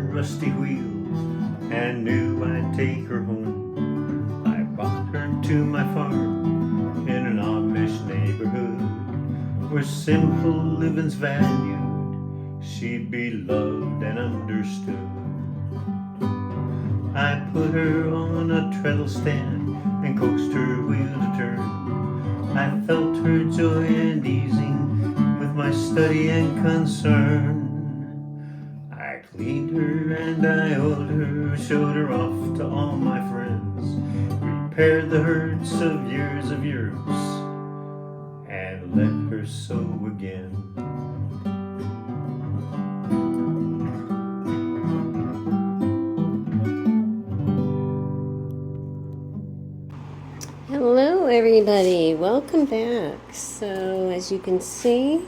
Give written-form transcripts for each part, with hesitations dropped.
worn rusty wheels and knew I'd take her home. I brought her to my farm in an Amish neighborhood where simple living's valued. She'd be loved and understood. I put her on a treadle stand and coaxed her wheel to turn. I felt her joy and easing with my study and concern. I cleaned her and I oiled her, showed her off to all my friends, repaired the hurts of years and let her sew again. Hello everybody, welcome back. So as you can see,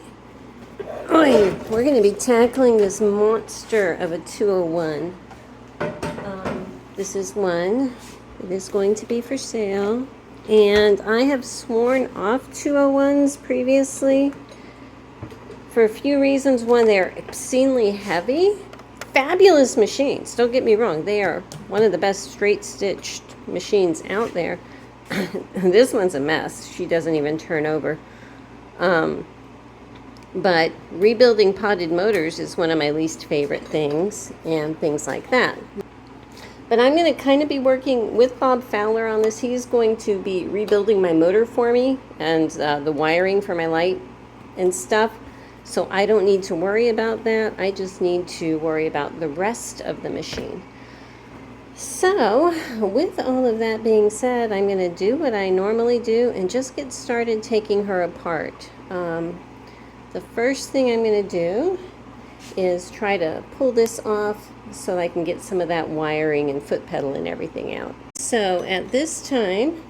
we're going to be tackling this monster of a 201. This is one. It is going to be for sale. And I have sworn off 201s previously for a few reasons. One, they're obscenely heavy. Fabulous machines, don't get me wrong. They are one of the best straight-stitched machines out there. This one's a mess. She doesn't even turn over. But rebuilding potted motors is one of my least favorite things, and things like that. But I'm going to kind of be working with Bob Fowler on this. He's going to be rebuilding my motor for me and the wiring for my light and stuff. So I don't need to worry about that. I just need to worry about the rest of the machine. So, with all of that being said, I'm going to do what I normally do and just get started taking her apart. The first thing I'm going to do is try to pull this off so I can get some of that wiring and foot pedal and everything out. So, at this time,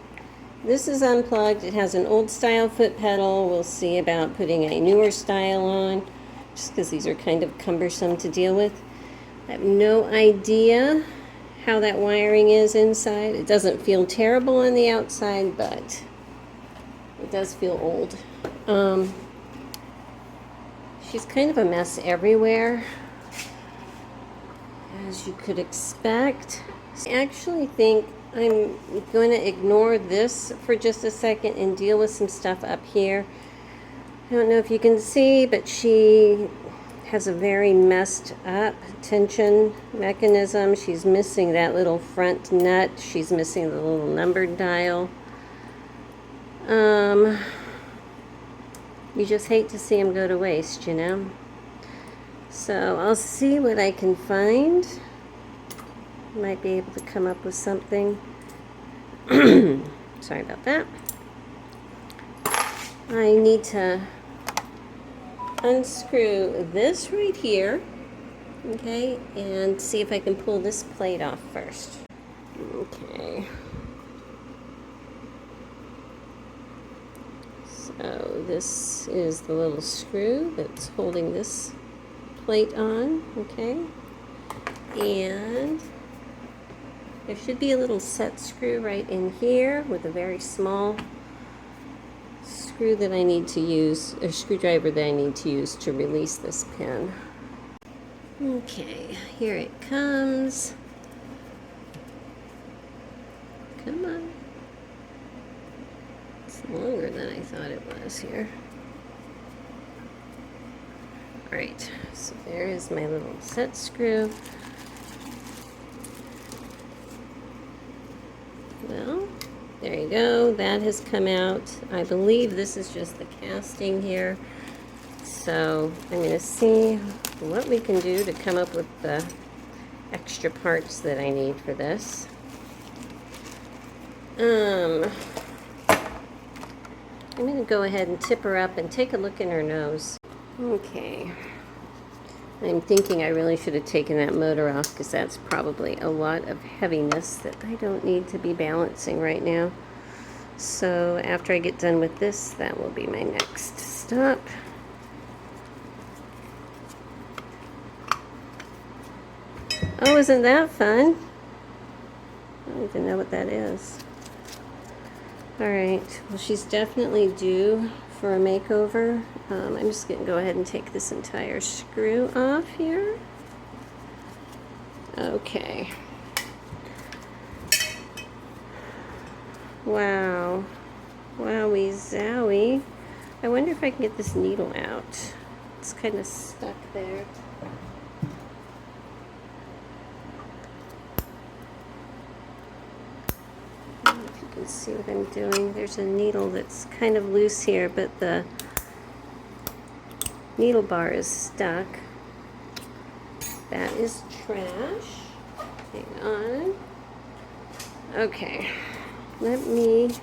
this is unplugged. It has an old style foot pedal. We'll see about putting a newer style on, just because these are kind of cumbersome to deal with. I have no idea how that wiring is inside. It doesn't feel terrible on the outside, but it does feel old. She's kind of a mess everywhere, as you could expect. I actually think I'm going to ignore this for just a second and deal with some stuff up here. I don't know if you can see, but she has a very messed up tension mechanism. She's missing that little front nut. She's missing the little numbered dial. You just hate to see them go to waste, you know. So I'll see what I can find. Might be able to come up with something. Sorry about that. I need to unscrew this right here, okay, and see if I can pull this plate off first. Okay. So this is the little screw that's holding this plate on, okay, and there should be a little set screw right in here with a very small screw that I need to use, a screwdriver that I need to use to release this pin. Okay, here it comes. Come on. It's longer than I thought it was here. Alright, so there is my little set screw. Well, there you go. That has come out. I believe this is just the casting here. So I'm going to see what we can do to come up with the extra parts that I need for this. I'm going to go ahead and tip her up and take a look in her nose. Okay. I'm thinking I really should have taken that motor off because that's probably a lot of heaviness that I don't need to be balancing right now. So after I get done with this, that will be my next stop. Oh, isn't that fun? I don't even know what that is. Alright, well she's definitely due for a makeover. I'm just going to go ahead and take this entire screw off here. Okay. Wow. Wowie zowie. I wonder if I can get this needle out. It's kind of stuck there. I don't know if you can see what I'm doing. There's a needle that's kind of loose here, but the needle bar is stuck. That is trash. Hang on. Okay. Let me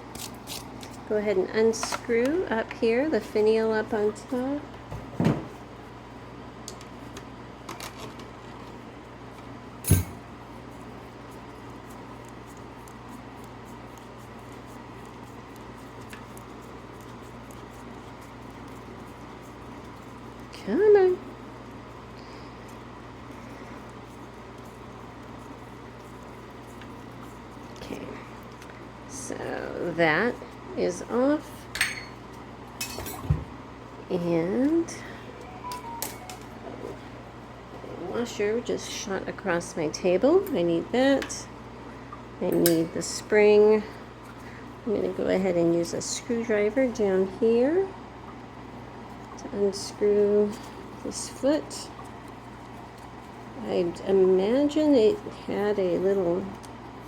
go ahead and unscrew up here, the finial up on top. Come on. Okay. So that is off. And the washer just shot across my table. I need that. I need the spring. I'm going to go ahead and use a screwdriver down here to unscrew this foot. I'd imagine it had a little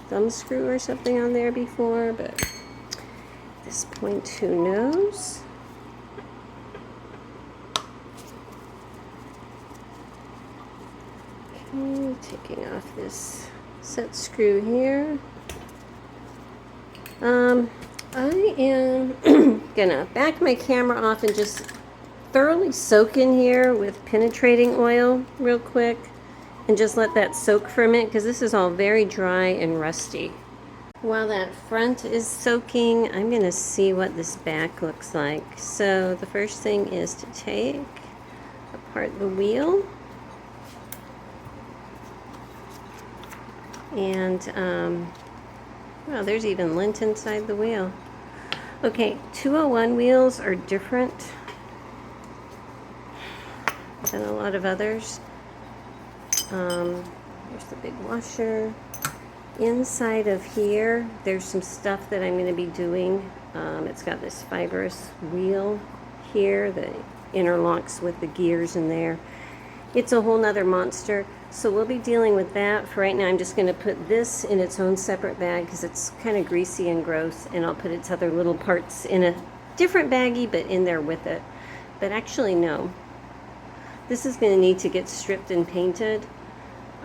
thumb screw or something on there before, but at this point, who knows? Okay, taking off this set screw here. I am gonna back my camera off and just thoroughly soak in here with penetrating oil real quick and just let that soak for a minute because this is all very dry and rusty. While that front is soaking, I'm gonna see what this back looks like. So the first thing is to take apart the wheel. And well, there's even lint inside the wheel. Okay, 201 wheels are different than a lot of others. There's the big washer. Inside of here, there's some stuff that I'm going to be doing. It's got this fibrous wheel here that interlocks with the gears in there. It's a whole nother monster. So we'll be dealing with that. For right now, I'm just going to put this in its own separate bag because it's kind of greasy and gross, and I'll put its other little parts in a different baggie, but in there with it. But actually, no. This is going to need to get stripped and painted.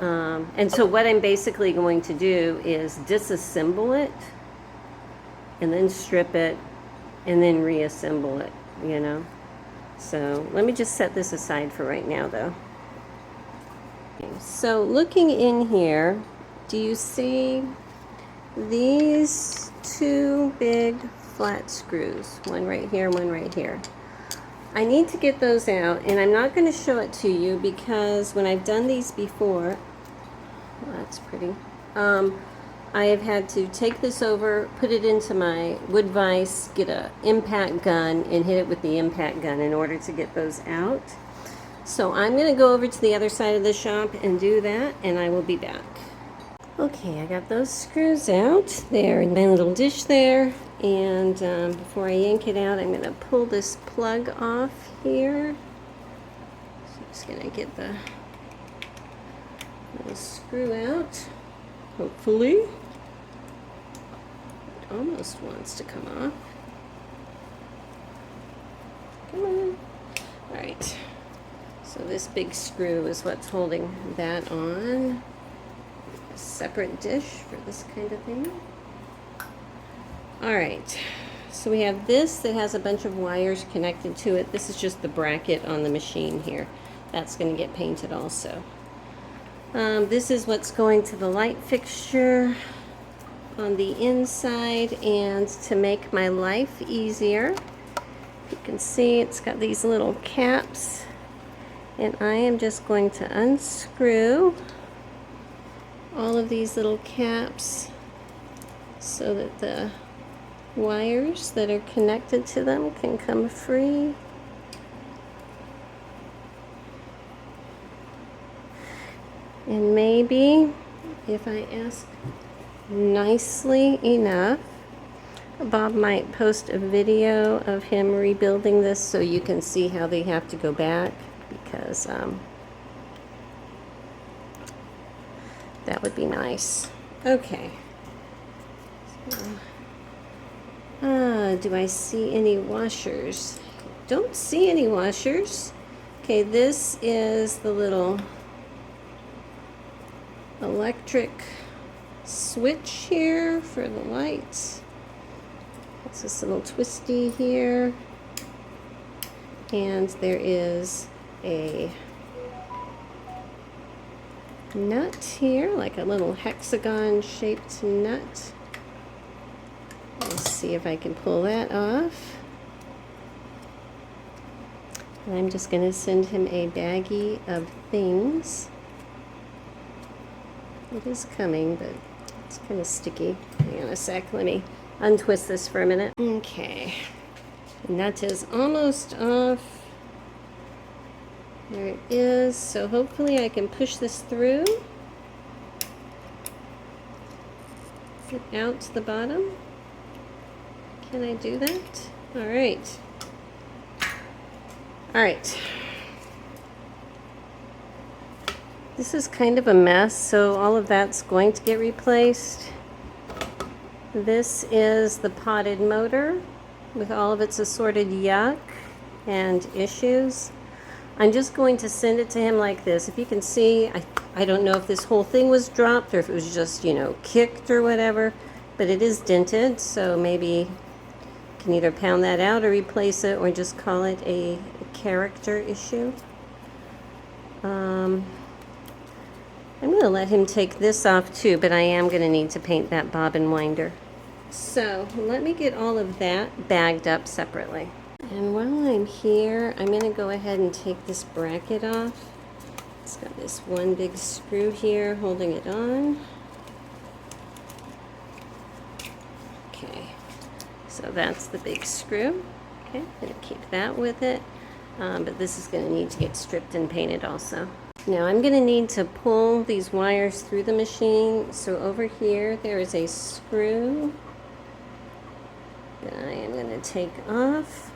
And so what I'm basically going to do is disassemble it, and then strip it, and then reassemble it, you know. So let me just set this aside for right now, though. So looking in here, do you see these two big flat screws? One right here, one right here. I need to get those out, and I'm not going to show it to you because when I've done these before, well, that's pretty, I have had to take this over, put it into my wood vise, get an impact gun, and hit it with the impact gun in order to get those out. So I'm going to go over to the other side of the shop and do that, and I will be back. Okay, I got those screws out there in my little dish there, and before I yank it out, I'm going to pull this plug off here. So I'm just going to get the little screw out, hopefully. It almost wants to come off. Come on. All right. So this big screw is what's holding that on. A separate dish for this kind of thing. All right, so we have this that has a bunch of wires connected to it. This is just the bracket on the machine here. That's going to get painted also. This is what's going to the light fixture on the inside, and to make my life easier, you can see it's got these little caps. And I am just going to unscrew all of these little caps so that the wires that are connected to them can come free. And maybe if I ask nicely enough, Bob might post a video of him rebuilding this so you can see how they have to go back, because that would be nice. Okay. So, do I see any washers? Don't see any washers. Okay, this is the little electric switch here for the lights. It's this little twisty here. And there is a nut here, like a little hexagon shaped nut. Let's see if I can pull that off. And I'm just going to send him a baggie of things. It is coming, but it's kind of sticky. Hang on a sec, let me untwist this for a minute. Okay, and that is almost off. There it is. So hopefully I can push this through. Get out to the bottom. Can I do that? All right. All right. This is kind of a mess, so all of that's going to get replaced. This is the potted motor with all of its assorted yuck and issues. I'm just going to send it to him like this. If you can see, I don't know if this whole thing was dropped or if it was just, you know, kicked or whatever, but it is dented, so maybe you can either pound that out or replace it or just call it a character issue. I'm going to let him take this off too, but I am going to need to paint that bobbin winder. So let me get all of that bagged up separately. And while I'm here, I'm going to go ahead and take this bracket off. It's got this one big screw here holding it on. Okay, so that's the big screw. Okay, I'm going to keep that with it, but this is going to need to get stripped and painted also. Now I'm going to need to pull these wires through the machine. So over here there is a screw that I am going to take off.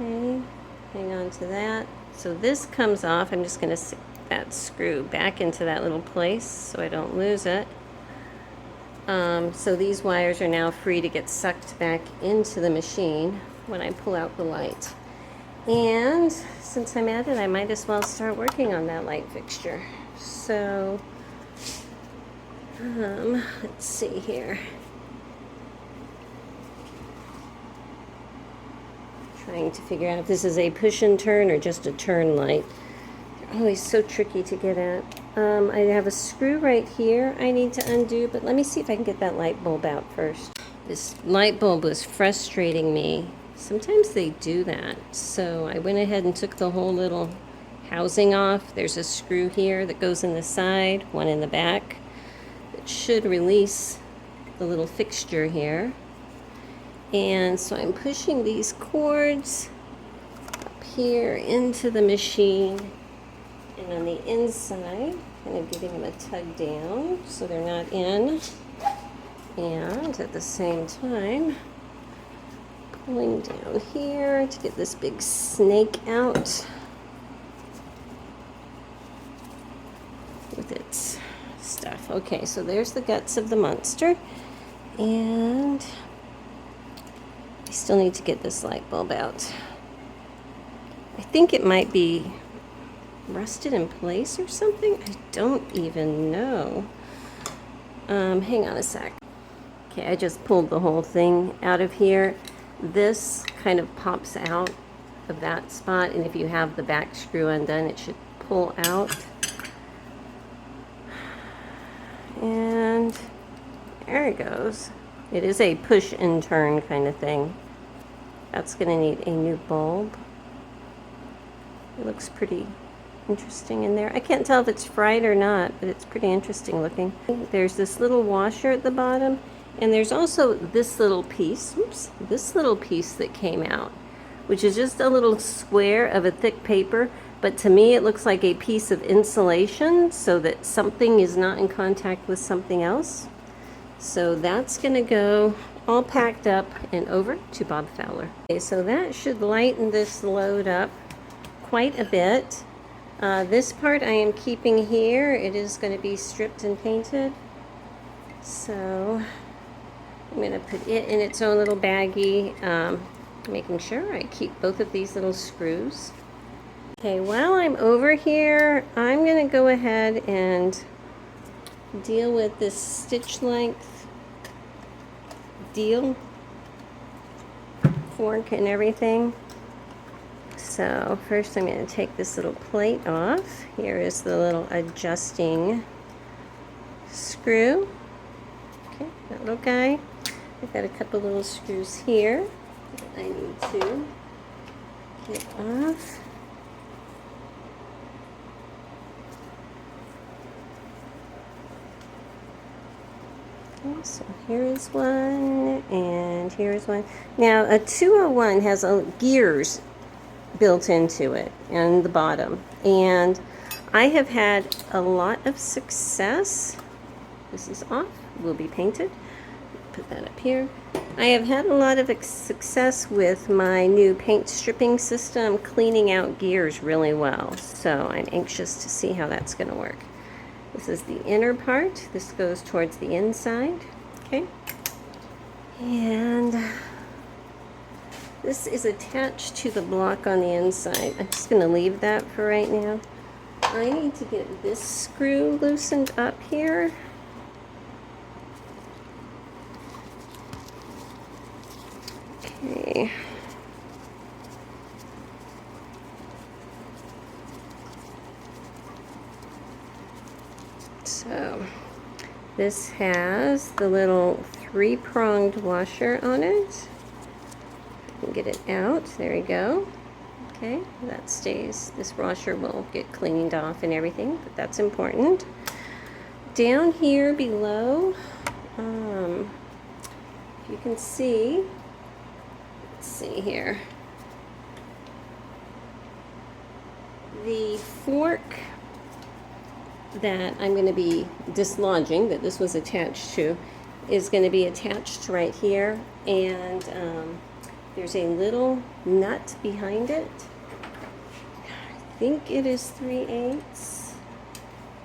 Okay, hang on to that. So this comes off. I'm just going to stick that screw back into that little place so I don't lose it. So these wires are now free to get sucked back into the machine when I pull out the light. And since I'm at it, I might as well start working on that light fixture. So, let's see here. Trying to figure out if this is a push and turn or just a turn light. They're always so tricky to get at. I have a screw right here I need to undo, but let me see if I can get that light bulb out first. This light bulb was frustrating me. Sometimes they do that. So I went ahead and took the whole little housing off. There's a screw here that goes in the side, one in the back. It should release the little fixture here. And so I'm pushing these cords up here into the machine. And on the inside, kind of giving them a tug down so they're not in. And at the same time, pulling down here to get this big snake out with its stuff. Okay, so there's the guts of the monster, and I still need to get this light bulb out. I think it might be rusted in place or something. I don't even know. Hang on a sec. Okay, I just pulled the whole thing out of here. This kind of pops out of that spot, and if you have the back screw undone, it should pull out. And there it goes. It is a push and turn kind of thing. That's going to need a new bulb. It looks pretty interesting in there. I can't tell if it's fried or not, but it's pretty interesting looking. There's this little washer at the bottom. And there's also this little piece, this little piece that came out, which is just a little square of a thick paper but to me it looks like a piece of insulation so that something is not in contact with something else. So that's going to go all packed up and over to Bob Fowler. Okay, so that should lighten this load up quite a bit. This part I am keeping here. It is going to be stripped and painted. So I'm going to put it in its own little baggie, making sure I keep both of these little screws. Okay, while I'm over here, I'm going to go ahead and deal with this stitch length deal, fork and everything. So first I'm going to take this little plate off. Here is the little adjusting screw. Okay, that little guy. I've got a couple little screws here that I need to get off. Okay, so here is one, and here is one. Now, a 201 has gears built into it and the bottom, and I have had a lot of success. This is off, will be painted. Put that up here. I have had a lot of success with my new paint stripping system cleaning out gears really well, so I'm anxious to see how that's going to work. This is the inner part. This goes towards the inside. Okay, and this is attached to the block on the inside. I'm just going to leave that for right now. I need to get this screw loosened up here. Okay. So this has the little 3-pronged washer on it. Get it out. There we go. Okay, that stays. This washer will get cleaned off and everything, but that's important. Down here below, if you can see, let's see here, the fork that I'm going to be dislodging, that this was attached to, is going to be attached right here, and there's a little nut behind it. I think it is 3/8.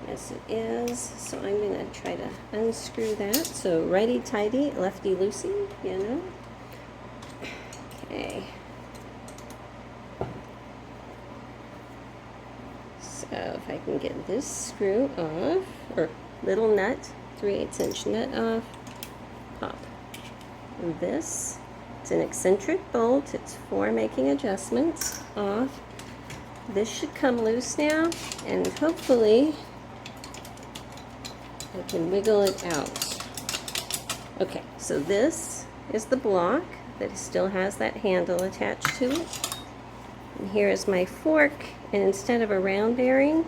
Yes, it is. So I'm going to try to unscrew that. So righty-tighty, lefty-loosey, you know. Okay. So if I can get this screw off, or little nut, 3/8 inch nut off, pop. And this, it's an eccentric bolt. It's for making adjustments. Off. This should come loose now, and hopefully I can wiggle it out. Okay, so this is the block that still has that handle attached to it. And here is my fork, and instead of a round bearing,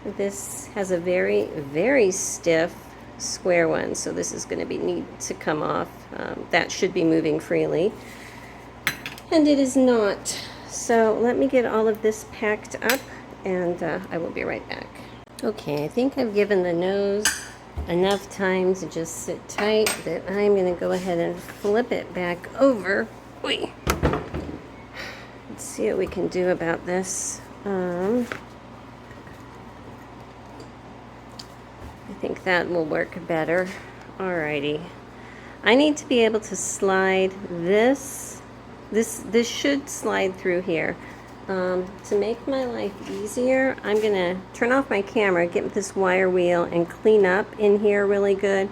this has a very, very stiff square one. So this is going to need to come off. That should be moving freely, and it is not. So let me get all of this packed up, and I will be right back. Okay, I think I've given the nose enough time to just sit tight that I'm going to go ahead and flip it back over. Let's see what we can do about this. I think that will work better. Alrighty. I need to be able to slide this. This should slide through here. To make my life easier, I'm going to turn off my camera, get this wire wheel, and clean up in here really good.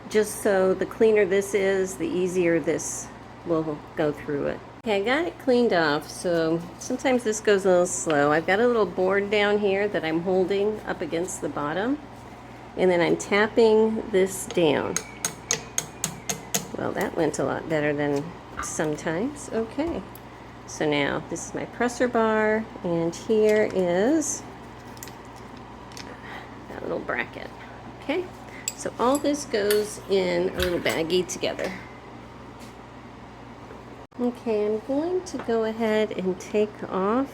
Just so the cleaner this is, the easier this will go through it. Okay, I got it cleaned off, so sometimes this goes a little slow. I've got a little board down here that I'm holding up against the bottom, and then I'm tapping this down. Well, that went a lot better than sometimes. Okay. So now, this is my presser bar, and here is that little bracket. Okay, so all this goes in a little baggie together. Okay, I'm going to go ahead and take off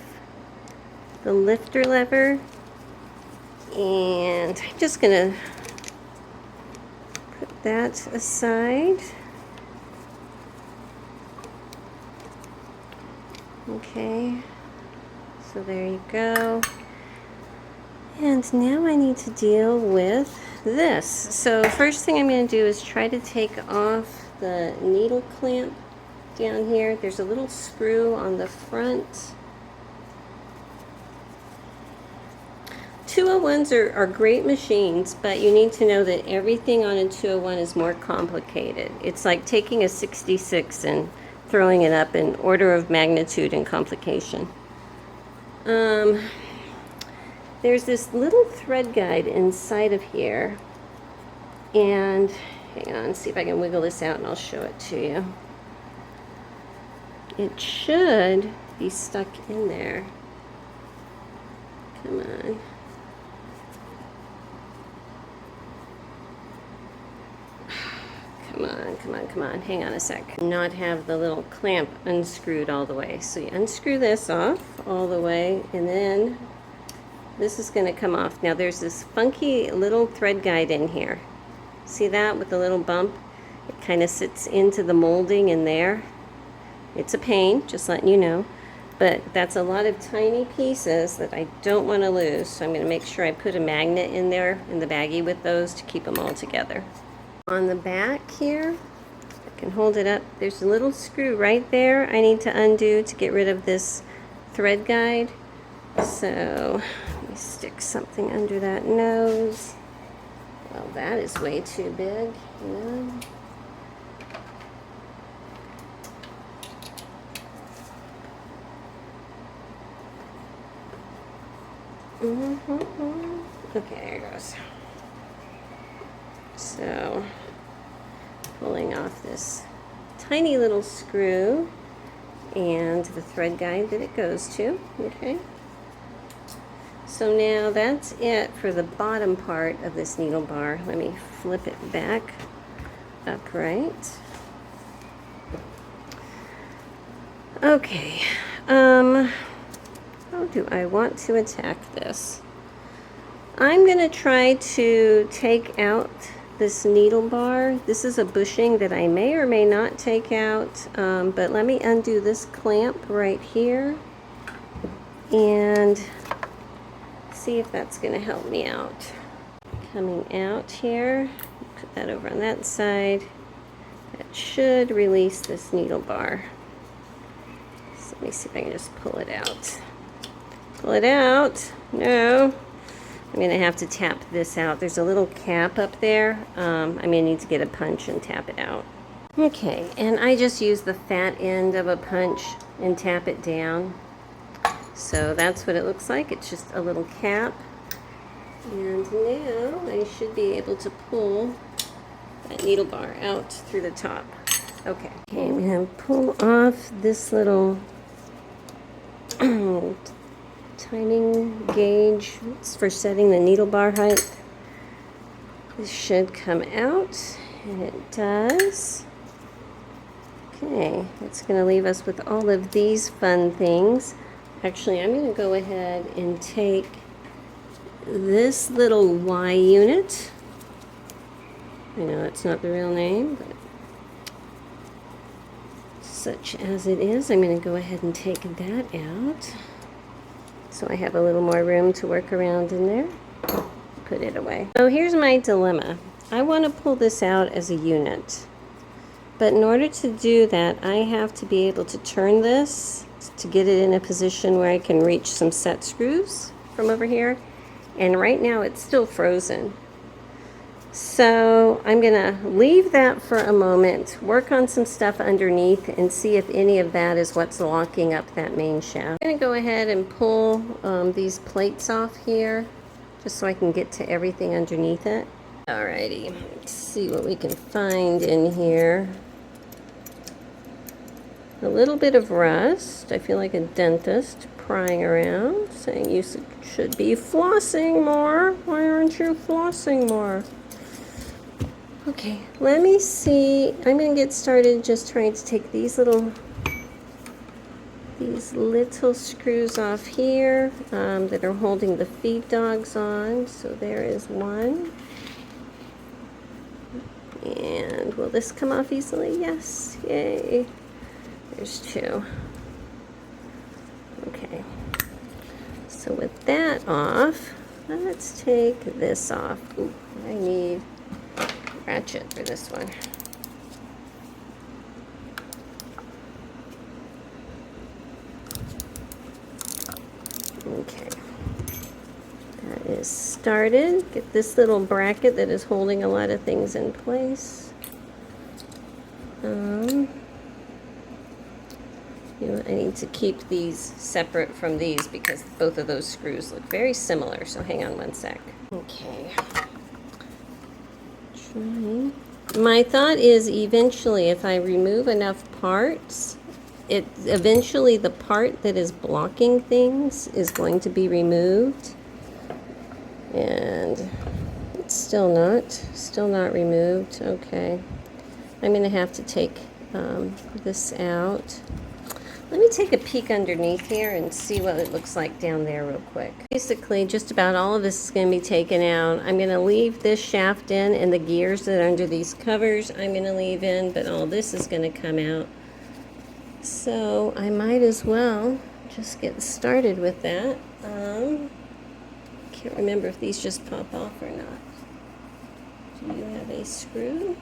the lifter lever, and I'm just gonna put that aside. Okay, so there you go. And now I need to deal with this. So first thing I'm going to do is try to take off the needle clamp down here. There's a little screw on the front. 201s are great machines, but you need to know that everything on a 201 is more complicated. It's like taking a 66 and throwing it up in order of magnitude and complication. There's this little thread guide inside of here, and hang on, see if I can wiggle this out and I'll show it to you. It should be stuck in there. Come on. Come on, come on, come on. Hang on a sec. Not have the little clamp unscrewed all the way. So you unscrew this off all the way, and then this is going to come off. Now there's this funky little thread guide in here. See that with the little bump? It kind of sits into the molding in there. It's a pain, just letting you know. But that's a lot of tiny pieces that I don't want to lose. So I'm going to make sure I put a magnet in there in the baggie with those to keep them all together. On the back here, I can hold it up. There's a little screw right there I need to undo to get rid of this thread guide. So let me stick something under that nose. Well, that is way too big, you know. Okay, there it goes. So, pulling off this tiny little screw and the thread guide that it goes to, okay. So now that's it for the bottom part of this needle bar. Let me flip it back upright. Okay, how do I want to attack this? I'm going to try to take out this needle bar. This is a bushing that I may or may not take out, but let me undo this clamp right here and see if that's going to help me out. Coming out here, put that over on that side. That should release this needle bar. So let me see if I can just pull it out. Pull it out. No. I'm going to have to tap this out. There's a little cap up there. I'm going to need to get a punch and tap it out. Okay, and I just use the fat end of a punch and tap it down. So that's what it looks like. It's just a little cap. And now I should be able to pull that needle bar out through the top. Okay, I'm going to pull off this little timing gauge. It's for setting the needle bar height. This should come out, and it does. Okay, it's going to leave us with all of these fun things. Actually, I'm going to go ahead and take this little Y unit. I know it's not the real name, but such as it is, I'm going to go ahead and take that out. So I have a little more room to work around in there. Put it away. So here's my dilemma. I want to pull this out as a unit. But in order to do that, I have to be able to turn this to get it in a position where I can reach some set screws from over here. And right now it's still frozen. So I'm going to leave that for a moment, work on some stuff underneath, and see if any of that is what's locking up that main shaft. I'm going to go ahead and pull these plates off here, just so I can get to everything underneath it. Alrighty, let's see what we can find in here. A little bit of rust. I feel like a dentist prying around, saying you should be flossing more. Why aren't you flossing more? Okay, let me see. I'm going to get started just trying to take these little these little screws off here that are holding the feed dogs on. So there is one. And will this come off easily? Yes, yay. There's two. Okay, so with that off, let's take this off. Ooh, I need a ratchet for this one. Okay, that is started. Get this little bracket that is holding a lot of things in place. I need to keep these separate from these because both of those screws look very similar, so hang on one sec. Okay. My thought is eventually if I remove enough parts, eventually the part that is blocking things is going to be removed. And it's still not removed. Okay. I'm going to have to take this out. Let me take a peek underneath here and see what it looks like down there real quick. Basically, just about all of this is going to be taken out. I'm going to leave this shaft in, and the gears that are under these covers I'm going to leave in, but all this is going to come out. So I might as well just get started with that. Can't remember if these just pop off or not. Do you have a screw?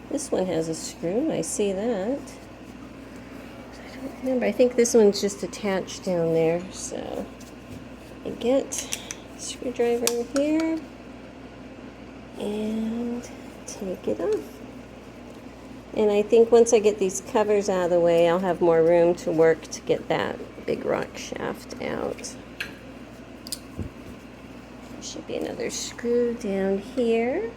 This one has a screw, I see that. Remember, I think this one's just attached down there, so I get a screwdriver here and take it off. And I think once I get these covers out of the way, I'll have more room to work to get that big rock shaft out. There should be another screw down here.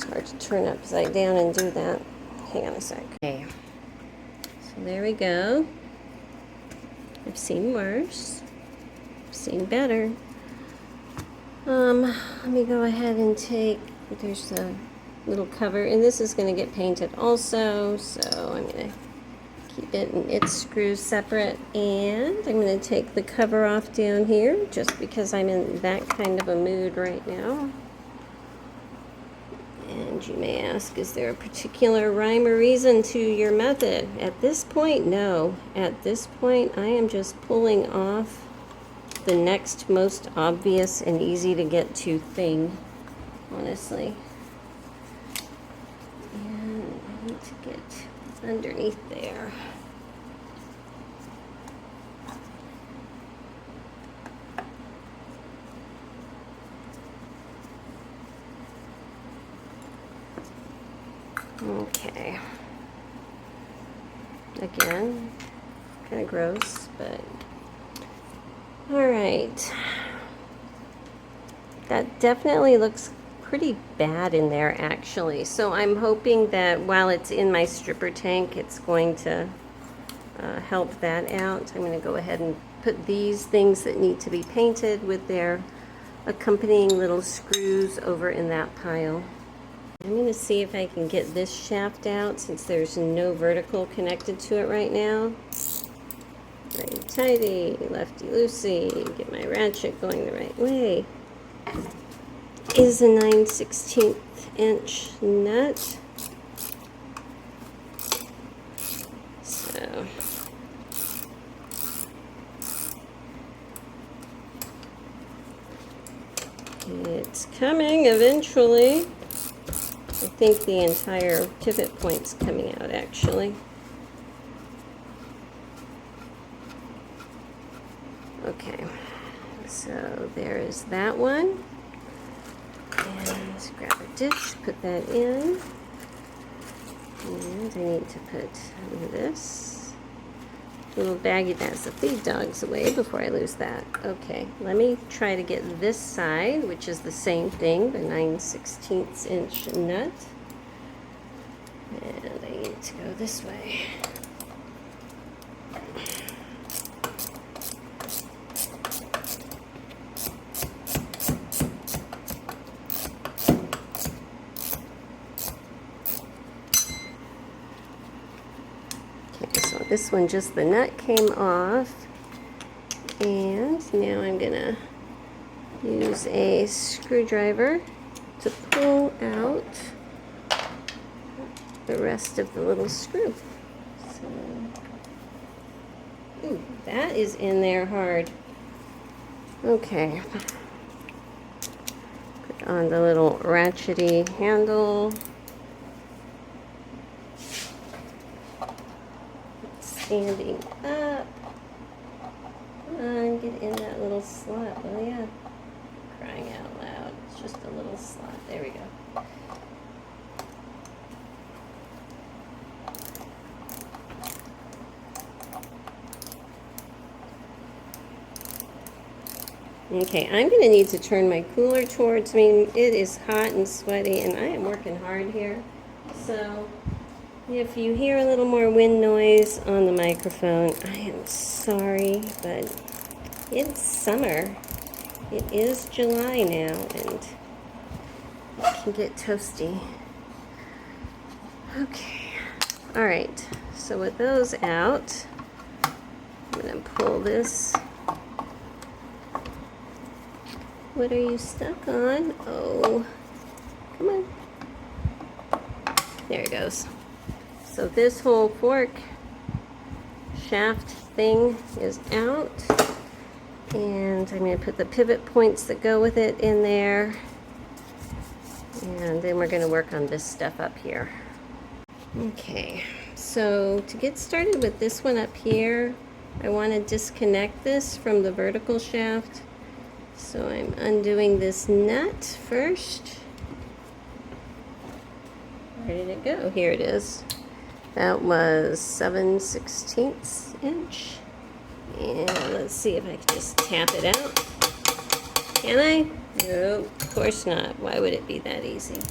Hard to turn upside down and do that. Hang on a sec. Okay, so there we go. I've seen worse. I've seen better. Let me go ahead and take, there's a little cover, and this is going to get painted also, so I'm going to keep it and its screws separate, and I'm going to take the cover off down here just because I'm in that kind of a mood right now. And you may ask, is there a particular rhyme or reason to your method? At this point, no. At this point, I am just pulling off the next most obvious and easy to get to thing, honestly. And I need to get underneath there. Okay. Again, kind of gross, but all right. That definitely looks pretty bad in there, actually. So I'm hoping that while it's in my stripper tank, it's going to help that out. I'm going to go ahead and put these things that need to be painted with their accompanying little screws over in that pile. I'm going to see if I can get this shaft out since there's no vertical connected to it right now. Righty tighty, lefty loosey, get my ratchet going the right way. Is a 9/16 inch nut. So it's coming eventually. I think the entire pivot point's coming out, actually. Okay, so there is that one. And grab a dish, put that in. And I need to put this little baggie that has the feed dogs away before I lose that. Okay, let me try to get this side, which is the same thing, the 9/16 inch nut. And I need to go this way. So this one, just the nut came off. And now I'm gonna use a screwdriver to pull out the rest of the little screw. So, ooh, that is in there hard. Okay. Put on the little ratchety handle. Standing up. Come on, get in that little slot, will ya? Crying out loud. It's just a little slot. There we go. Okay, I'm going to need to turn my cooler towards me. It is hot and sweaty, and I am working hard here. So, if you hear a little more wind noise on the microphone, I am sorry, but it's summer. It is July now, and it can get toasty. Okay, all right, so with those out, I'm going to pull this. What are you stuck on? Oh, come on. There it goes. So this whole fork shaft thing is out. And I'm going to put the pivot points that go with it in there. And then we're going to work on this stuff up here. Okay, so to get started with this one up here, I want to disconnect this from the vertical shaft. So I'm undoing this nut first. Where did it go? Here it is. That was 7/16 inch. And let's see if I can just tap it out. Can I? No, of course not. Why would it be that easy?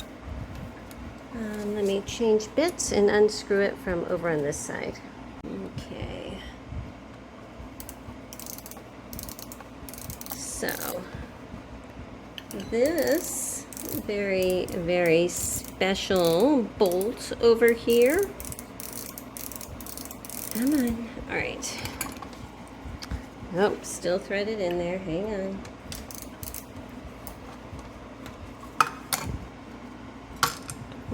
Let me change bits and unscrew it from over on this side. Okay. So, this very, very special bolt over here. Come on. All right. Oh, still threaded in there. Hang on.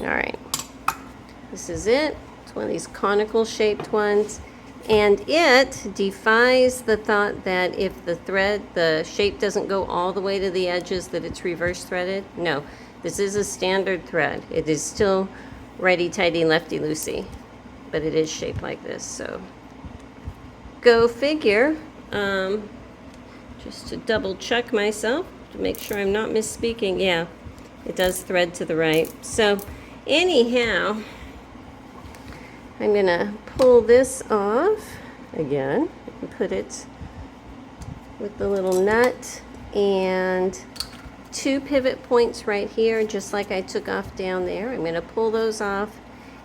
All right. This is it. It's one of these conical shaped ones. And it defies the thought that if the shape doesn't go all the way to the edges, that it's reverse threaded. No, this is a standard thread. It is still righty-tighty, lefty-loosey, but it is shaped like this, so go figure. Just to double check myself, to make sure I'm not misspeaking. Yeah, it does thread to the right. So anyhow, I'm gonna pull this off again and put it with the little nut and 2 pivot points right here, just like I took off down there. I'm gonna pull those off,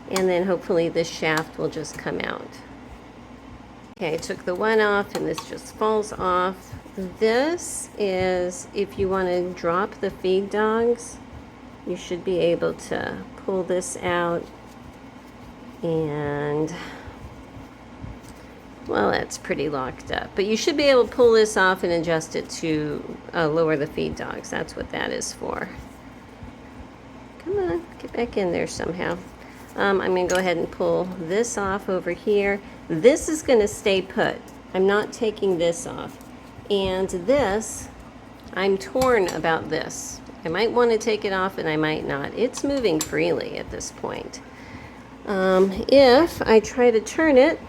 and then hopefully this shaft will just come out. Okay, I took the one off and this just falls off. This is, if you want to drop the feed dogs, you should be able to pull this out. And, well, that's pretty locked up. But you should be able to pull this off and adjust it to lower the feed dogs. That's what that is for. Come on, get back in there somehow. I'm going to go ahead and pull this off over here. This is going to stay put. I'm not taking this off. And this, I'm torn about this. I might want to take it off and I might not. It's moving freely at this point. If I try to turn it,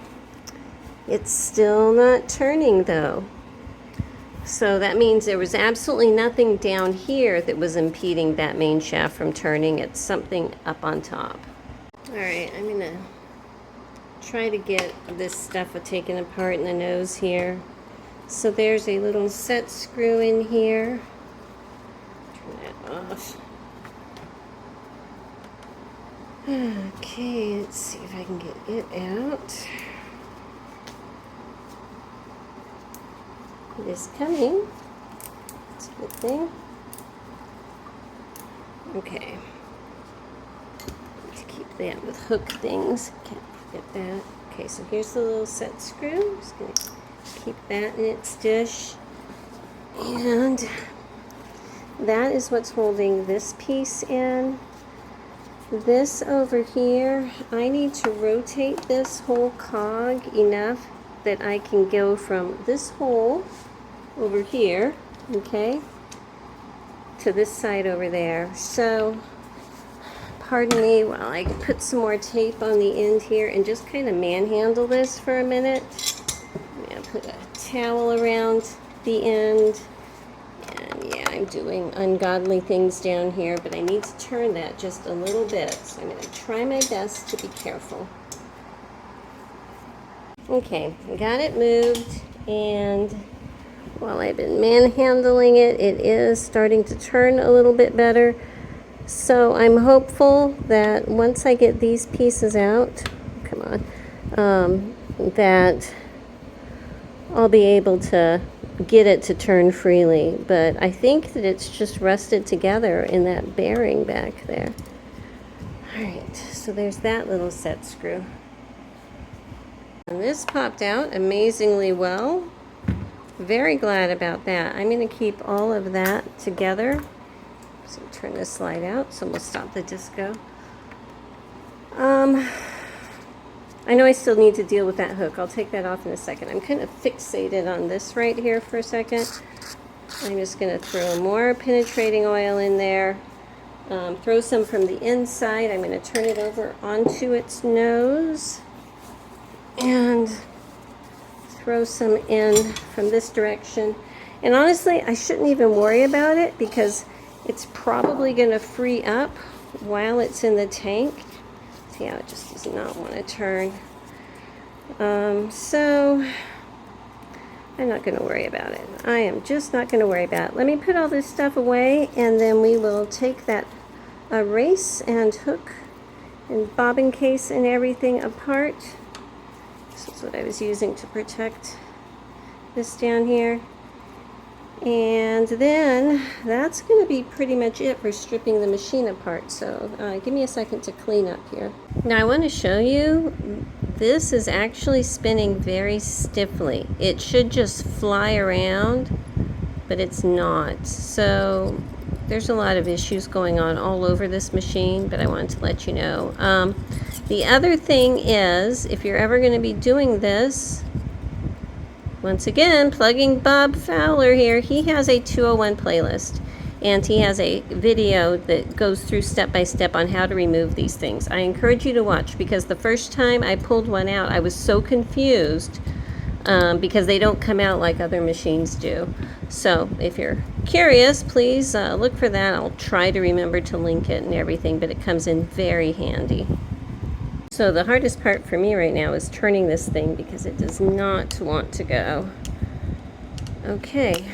it's still not turning though. So that means there was absolutely nothing down here that was impeding that main shaft from turning. It's something up on top. All right, I'm gonna try to get this stuff taken apart in the nose here. So there's a little set screw in here. Turn that off. Okay, let's see if I can get it out. It is coming. That's a good thing. Okay. Let's keep that with hook things. get that. Okay, so here's the little set screw. Just going to keep that in its dish. And that is what's holding this piece in. This over here, I need to rotate this whole cog enough that I can go from this hole over here, okay, to this side over there. So, pardon me while I put some more tape on the end here and just kind of manhandle this for a minute. I'm going to put a towel around the end. And yeah, I'm doing ungodly things down here, but I need to turn that just a little bit. So I'm going to try my best to be careful. Okay, I got it moved, and while I've been manhandling it, it is starting to turn a little bit better. So I'm hopeful that once I get these pieces out, come on, that I'll be able to get it to turn freely. But I think that it's just rusted together in that bearing back there. Alright, so there's that little set screw. And this popped out amazingly well. Very glad about that. I'm going to keep all of that together. So turn this slide out so we'll stop the disco. I know I still need to deal with that hook. I'll take that off in a second. I'm kind of fixated on this right here for a second. I'm just going to throw more penetrating oil in there. Throw some from the inside. I'm going to turn it over onto its nose. And throw some in from this direction. And honestly, I shouldn't even worry about it because it's probably going to free up while it's in the tank. See how it just does not want to turn. So I'm not going to worry about it. I am just not going to worry about it. Let me put all this stuff away, and then we will take that race and hook and bobbin case and everything apart. This is what I was using to protect this down here. And then that's going to be pretty much it for stripping the machine apart. So give me a second to clean up here. Now I want to show you, this is actually spinning very stiffly. It should just fly around, but it's not. So there's a lot of issues going on all over this machine, but I wanted to let you know. The other thing is, if you're ever going to be doing this, once again, plugging Bob Fowler here, he has a 201 playlist, and he has a video that goes through step by step on how to remove these things. I encourage you to watch, because the first time I pulled one out, I was so confused because they don't come out like other machines do. So if you're curious, please look for that. I'll try to remember to link it and everything, but it comes in very handy. So the hardest part for me right now is turning this thing because it does not want to go. Okay.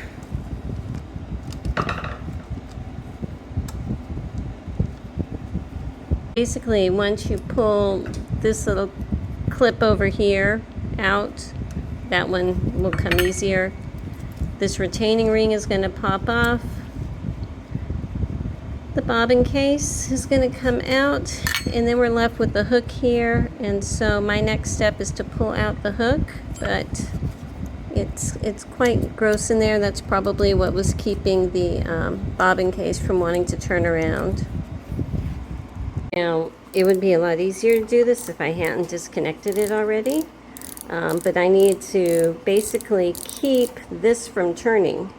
Basically, once you pull this little clip over here out, that one will come easier. This retaining ring is going to pop off. The bobbin case is going to come out, and then we're left with the hook here. And so my next step is to pull out the hook, but it's quite gross in there. That's probably what was keeping the bobbin case from wanting to turn around. Now, it would be a lot easier to do this if I hadn't disconnected it already, but I need to basically keep this from turning.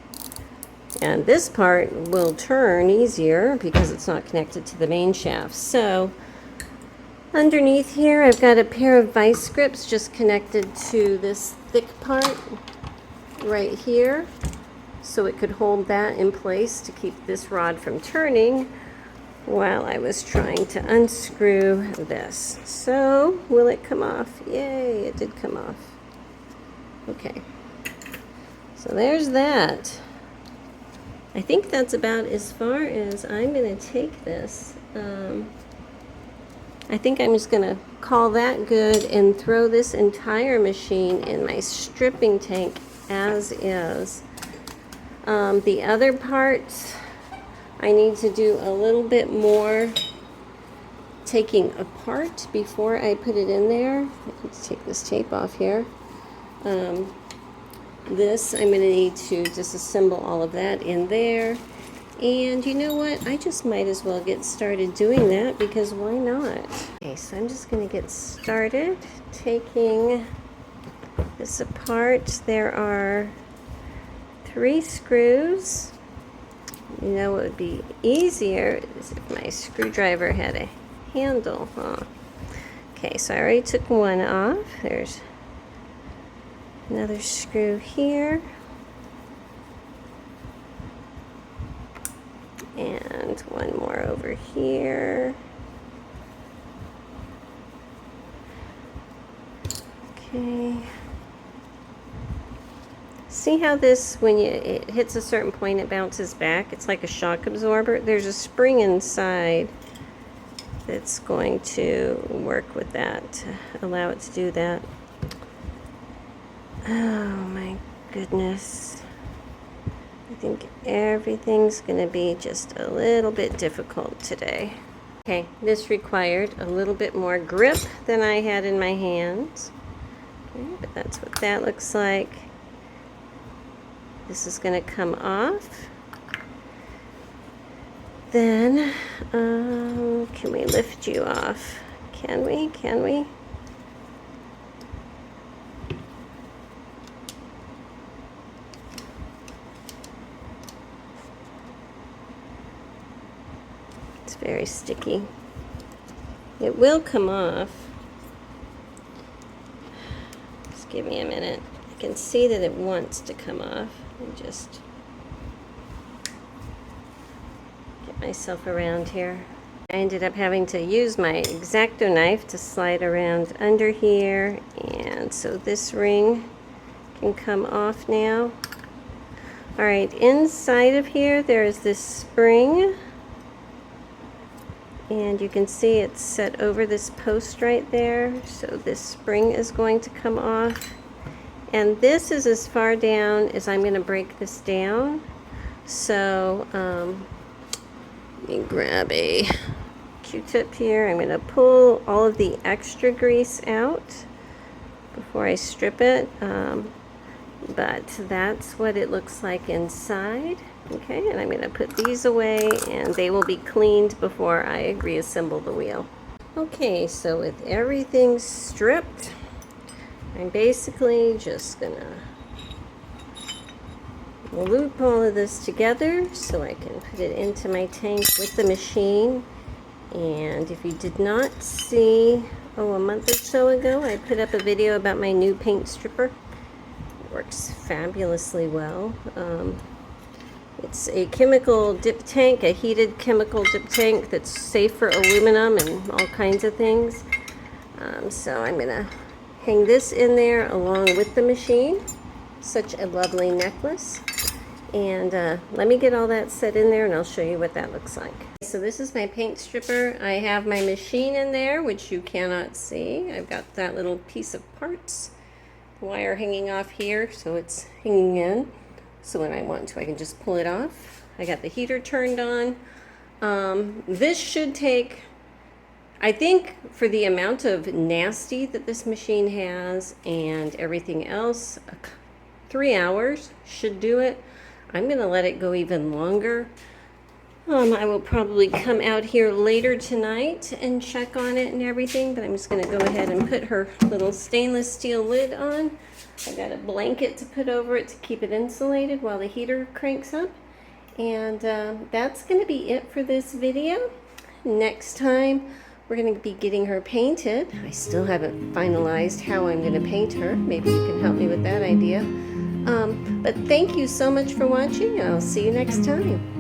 And this part will turn easier because it's not connected to the main shaft. So underneath here, I've got a pair of vice grips just connected to this thick part right here, so it could hold that in place to keep this rod from turning while I was trying to unscrew this. So will it come off? Yay, it did come off. Okay, so there's that. I think that's about as far as I'm going to take this. I think I'm just going to call that good and throw this entire machine in my stripping tank as is. The other parts, I need to do a little bit more taking apart before I put it in there. Let's take this tape off here. This, I'm going to need to disassemble all of that in there. And you know what? I just might as well get started doing that, because why not? Okay, so I'm just going to get started taking this apart. There are 3 screws. You know what would be easier is if my screwdriver had a handle, huh? Okay, so I already took one off. There's another screw here. And one more over here. Okay. See how this, when it hits a certain point, it bounces back? It's like a shock absorber. There's a spring inside that's going to work with that, to allow it to do that. Oh my goodness. I think everything's going to be just a little bit difficult today. Okay, this required a little bit more grip than I had in my hands. Okay, but that's what that looks like. This is going to come off. Then, can we lift you off? Can we? Can we? It's very sticky. It will come off. Just give me a minute. I can see that it wants to come off. And just get myself around here. I ended up having to use my X-Acto knife to slide around under here, and so this ring can come off now. Alright, inside of here there is this spring, and you can see it's set over this post right there, so this spring is going to come off. And this is as far down as I'm going to break this down. So, let me grab a Q-tip here. I'm going to pull all of the extra grease out before I strip it. But that's what it looks like inside. Okay, and I'm going to put these away, and they will be cleaned before I reassemble the wheel. Okay, so with everything stripped, I'm basically just gonna loop all of this together so I can put it into my tank with the machine. And if you did not see, a month or so ago, I put up a video about my new paint stripper. It works fabulously well. It's a chemical dip tank, a heated chemical dip tank that's safe for aluminum and all kinds of things. So I'm gonna hang this in there along with the machine. Such a lovely necklace. And let me get all that set in there and I'll show you what that looks like. So this is my paint stripper. I have my machine in there, which you cannot see. I've got that little piece of parts, the wire hanging off here, so it's hanging in. So when I want to, I can just pull it off. I got the heater turned on. This should take, I think, for the amount of nasty that this machine has and everything else, 3 hours should do it. I'm gonna let it go even longer. I will probably come out here later tonight and check on it and everything, but I'm just gonna go ahead and put her little stainless steel lid on. I got a blanket to put over it to keep it insulated while the heater cranks up. And that's gonna be it for this video. Next time, we're going to be getting her painted. I still haven't finalized how I'm going to paint her. Maybe you can help me with that idea. But thank you so much for watching, and I'll see you next time.